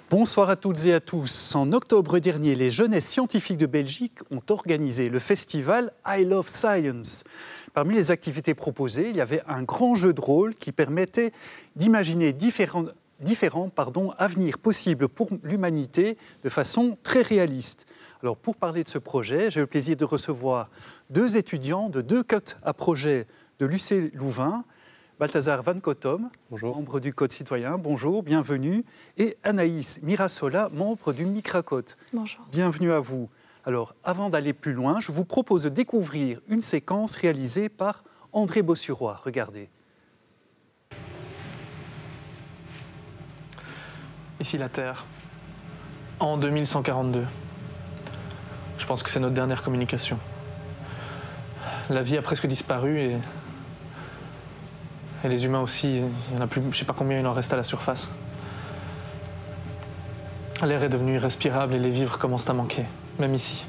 Bonsoir à toutes et à tous. En octobre dernier, les jeunesses scientifiques de Belgique ont organisé le festival I Love Science. Parmi les activités proposées, il y avait un grand jeu de rôle qui permettait d'imaginer différents avenirs possibles pour l'humanité de façon très réaliste. Alors pour parler de ce projet, j'ai le plaisir de recevoir deux étudiants de deux cotes à projet de l'UC Louvain. Balthazar Van Cottom, membre du Code Citoyen, bonjour, bienvenue. Et Anaïs Mirasola, membre du Micracode. Bonjour. Bienvenue à vous. Alors, avant d'aller plus loin, je vous propose de découvrir une séquence réalisée par André Bossuroy. Regardez. Ici la Terre, en 2142. Je pense que c'est notre dernière communication. La vie a presque disparu et les humains aussi, il y en a plus, je ne sais pas combien il en reste à la surface. L'air est devenu irrespirable et les vivres commencent à manquer, même ici.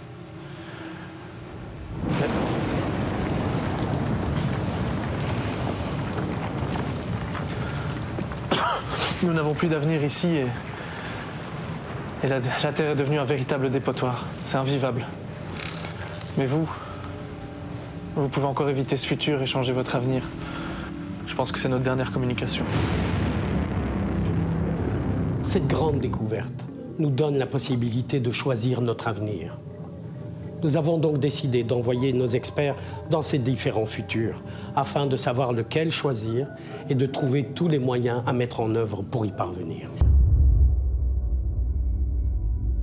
Nous n'avons plus d'avenir ici et la Terre est devenue un véritable dépotoir. C'est invivable. Mais vous pouvez encore éviter ce futur et changer votre avenir. Je pense que c'est notre dernière communication. Cette grande découverte nous donne la possibilité de choisir notre avenir. Nous avons donc décidé d'envoyer nos experts dans ces différents futurs afin de savoir lequel choisir et de trouver tous les moyens à mettre en œuvre pour y parvenir.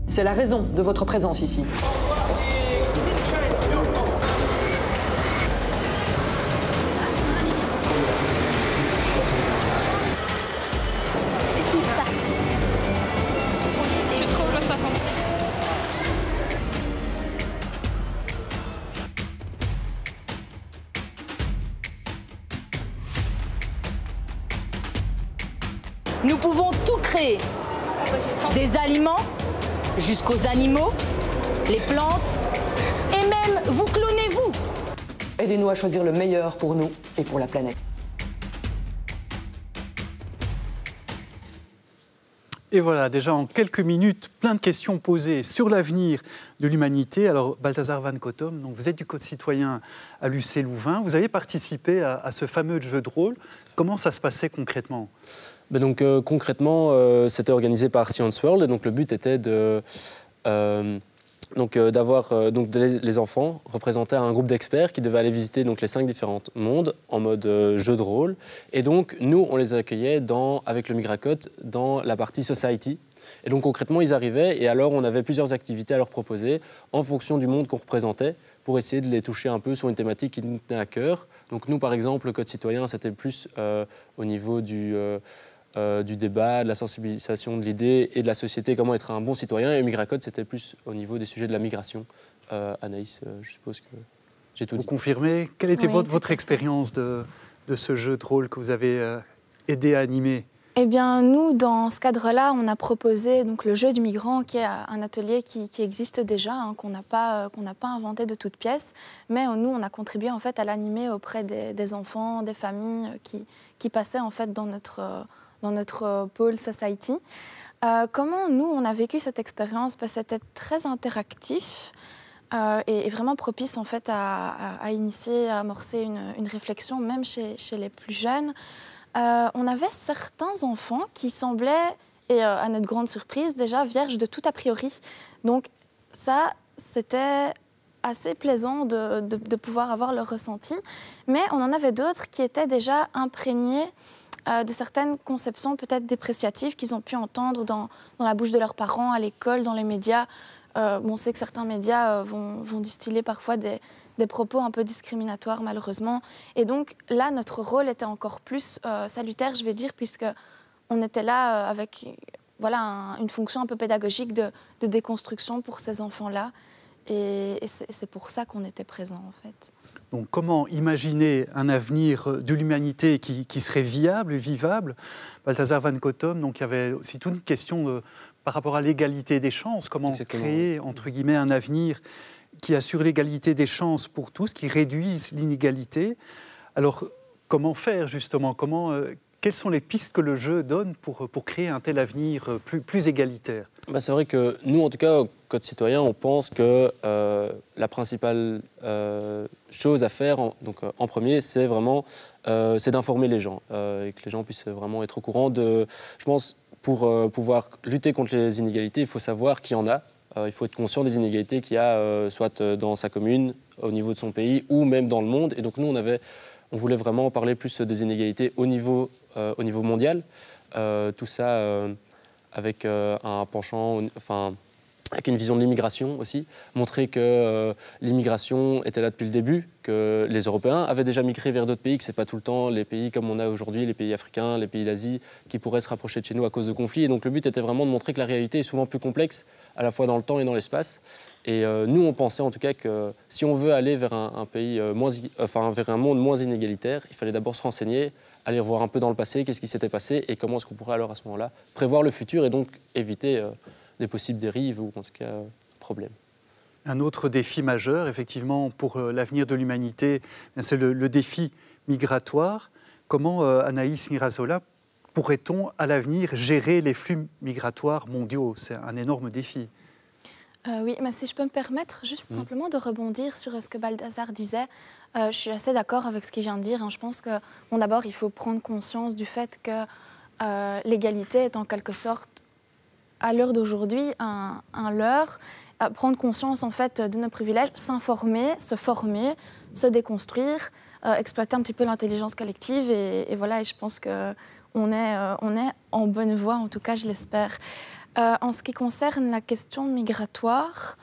C'est la raison de votre présence ici. Nous pouvons tout créer, des aliments jusqu'aux animaux, les plantes, et même vous clonez-vous. Aidez-nous à choisir le meilleur pour nous et pour la planète. Et voilà, déjà en quelques minutes, plein de questions posées sur l'avenir de l'humanité. Alors, Balthazar Van Cottom, donc vous êtes du Code Citoyen à l'UC Louvain. Vous avez participé à ce fameux jeu de rôle. Comment ça se passait concrètement ? Donc, concrètement, c'était organisé par Science World. Et donc, le but était d'avoir les enfants représentés à un groupe d'experts qui devaient aller visiter donc, les 5 différents mondes en mode jeu de rôle. Et donc, nous, on les accueillait avec le Micracode dans la partie Society. Et donc, concrètement, ils arrivaient et alors, on avait plusieurs activités à leur proposer en fonction du monde qu'on représentait pour essayer de les toucher un peu sur une thématique qui nous tenait à cœur. Donc, nous, par exemple, le Code Citoyen, c'était plus au niveau du débat, de la sensibilisation de l'idée et de la société, comment être un bon citoyen. Et Micracode, c'était plus au niveau des sujets de la migration. Anaïs, je suppose que j'ai tout dit. Vous confirmez ? Quelle était votre expérience de ce jeu de rôle que vous avez aidé à animer ? Eh bien, nous, dans ce cadre-là, on a proposé donc, le jeu du migrant, qui est un atelier qui existe déjà, qu'on n'a pas inventé de toutes pièces. Mais nous, on a contribué en fait, à l'animer auprès des enfants, des familles qui passaient en fait, dans notre pôle Society. Comment nous, on a vécu cette expérience ? C'était très interactif et vraiment propice en fait, à initier, à amorcer une réflexion, même chez les plus jeunes. On avait certains enfants qui semblaient, et à notre grande surprise, déjà vierges de tout a priori. Donc ça, c'était assez plaisant de pouvoir avoir leur ressenti. Mais on en avait d'autres qui étaient déjà imprégnés de certaines conceptions peut-être dépréciatives qu'ils ont pu entendre dans la bouche de leurs parents, à l'école, dans les médias. On sait que certains médias vont distiller parfois des propos un peu discriminatoires, malheureusement. Et donc là, notre rôle était encore plus salutaire, je vais dire, puisqu'on était là avec une fonction un peu pédagogique de déconstruction pour ces enfants-là. Et c'est pour ça qu'on était présents, en fait. Donc comment imaginer un avenir de l'humanité qui serait viable, vivable? Balthazar Van Cottom, donc il y avait aussi toute une question par rapport à l'égalité des chances, comment créer, entre guillemets, un avenir qui assure l'égalité des chances pour tous, qui réduise l'inégalité. Alors, comment faire, justement? Quelles sont les pistes que le jeu donne pour créer un tel avenir plus égalitaire? C'est vrai que nous, en tout cas, au Code citoyen, on pense que la principale chose à faire, en premier, c'est vraiment d'informer les gens et que les gens puissent vraiment être au courant de... Je pense, pour pouvoir lutter contre les inégalités, il faut savoir qu'il y en a. Il faut être conscient des inégalités qu'il y a, soit dans sa commune, au niveau de son pays, ou même dans le monde. Et donc nous, on voulait vraiment parler plus des inégalités au niveau mondial. Tout ça avec un penchant, avec une vision de l'immigration aussi. Montrer que l'immigration était là depuis le début, que les Européens avaient déjà migré vers d'autres pays, que ce n'est pas tout le temps les pays comme on a aujourd'hui, les pays africains, les pays d'Asie, qui pourraient se rapprocher de chez nous à cause de conflits. Et donc le but était vraiment de montrer que la réalité est souvent plus complexe, à la fois dans le temps et dans l'espace. Et nous, on pensait en tout cas que si on veut aller vers vers un monde moins inégalitaire, il fallait d'abord se renseigner, aller voir un peu dans le passé, qu'est-ce qui s'était passé et comment est-ce qu'on pourrait alors à ce moment-là prévoir le futur et donc éviter des possibles dérives ou en tout cas problèmes. Un autre défi majeur, effectivement, pour l'avenir de l'humanité, c'est le défi migratoire. Comment, Anaïs Mirazola, pourrait-on à l'avenir gérer les flux migratoires mondiaux? C'est un énorme défi. Oui, mais si je peux me permettre juste simplement de rebondir sur ce que Balthazar disait, je suis assez d'accord avec ce qu'il vient de dire. Je pense que, d'abord, il faut prendre conscience du fait que l'égalité est en quelque sorte, à l'heure d'aujourd'hui, un leurre. Prendre conscience en fait de nos privilèges, s'informer, se former, se déconstruire, exploiter un petit peu l'intelligence collective et voilà. Et je pense qu'on est en bonne voie, en tout cas, je l'espère. En ce qui concerne la question migratoire,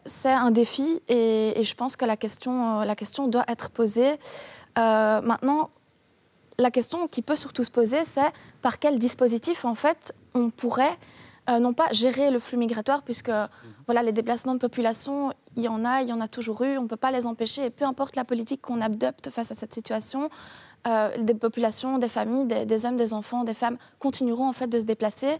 c'est un défi et je pense que la question doit être posée. Maintenant, la question qui peut surtout se poser, c'est par quel dispositif en fait on pourrait non pas gérer le flux migratoire, puisque voilà, les déplacements de population, il y en a toujours eu, on ne peut pas les empêcher, et peu importe la politique qu'on adopte face à cette situation, des populations, des familles, des hommes, des enfants, des femmes continueront en fait de se déplacer.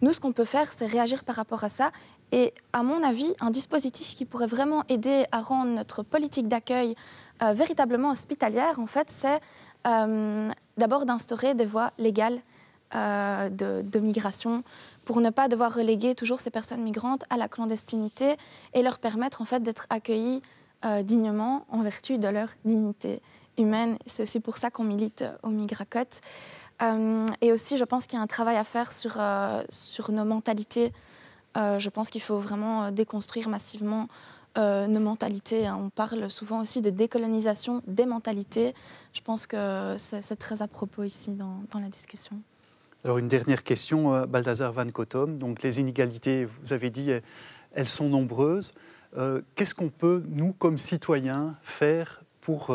Nous, ce qu'on peut faire, c'est réagir par rapport à ça, et à mon avis, un dispositif qui pourrait vraiment aider à rendre notre politique d'accueil véritablement hospitalière, en fait, c'est d'abord d'instaurer des voies légales de migration, pour ne pas devoir reléguer toujours ces personnes migrantes à la clandestinité et leur permettre en fait d'être accueillies dignement en vertu de leur dignité humaine. C'est aussi pour ça qu'on milite au Migracote. Et aussi, je pense qu'il y a un travail à faire sur nos mentalités. Je pense qu'il faut vraiment déconstruire massivement nos mentalités. On parle souvent aussi de décolonisation des mentalités. Je pense que c'est très à propos ici dans la discussion. Alors une dernière question, Balthazar Van Cottom. Donc les inégalités, vous avez dit, elles sont nombreuses. Qu'est-ce qu'on peut, nous, comme citoyens, faire pour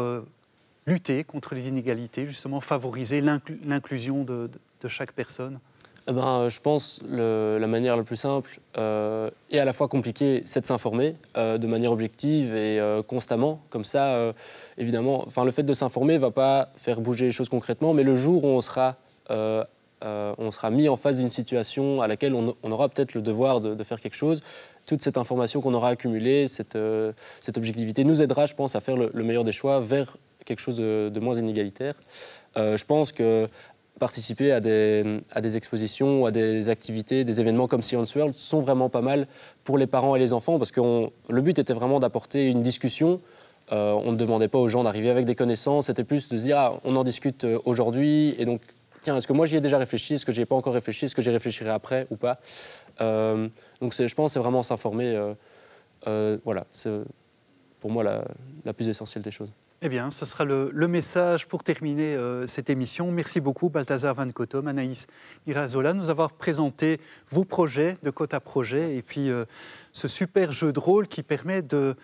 lutter contre les inégalités, justement favoriser l'inclusion de chaque personne? Je pense que la manière la plus simple et à la fois compliquée, c'est de s'informer de manière objective et constamment. Comme ça, évidemment, le fait de s'informer ne va pas faire bouger les choses concrètement, mais le jour où on sera mis en face d'une situation à laquelle on aura peut-être le devoir de faire quelque chose, toute cette information qu'on aura accumulée, cette objectivité nous aidera, je pense, à faire le meilleur des choix vers quelque chose de moins inégalitaire. Je pense que participer à des expositions, à des activités, des événements comme Science World sont vraiment pas mal pour les parents et les enfants, parce que le but était vraiment d'apporter une discussion. On ne demandait pas aux gens d'arriver avec des connaissances, c'était plus de se dire on en discute aujourd'hui, et donc tiens, est-ce que moi j'y ai déjà réfléchi, est-ce que j'y ai pas encore réfléchi, est-ce que j'y réfléchirai après ou pas. Donc je pense que c'est vraiment s'informer, voilà, c'est pour moi la plus essentielle des choses. Eh bien, ce sera le message pour terminer cette émission. Merci beaucoup, Balthazar Van Cottom, Anaïs Mirazola, de nous avoir présenté vos projets de Côte à Projet et puis ce super jeu de rôle qui permet de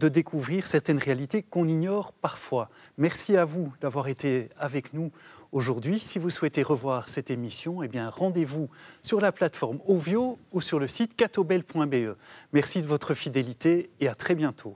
découvrir certaines réalités qu'on ignore parfois. Merci à vous d'avoir été avec nous aujourd'hui. Si vous souhaitez revoir cette émission, eh bien, rendez-vous sur la plateforme Ovio ou sur le site catobel.be. Merci de votre fidélité et à très bientôt.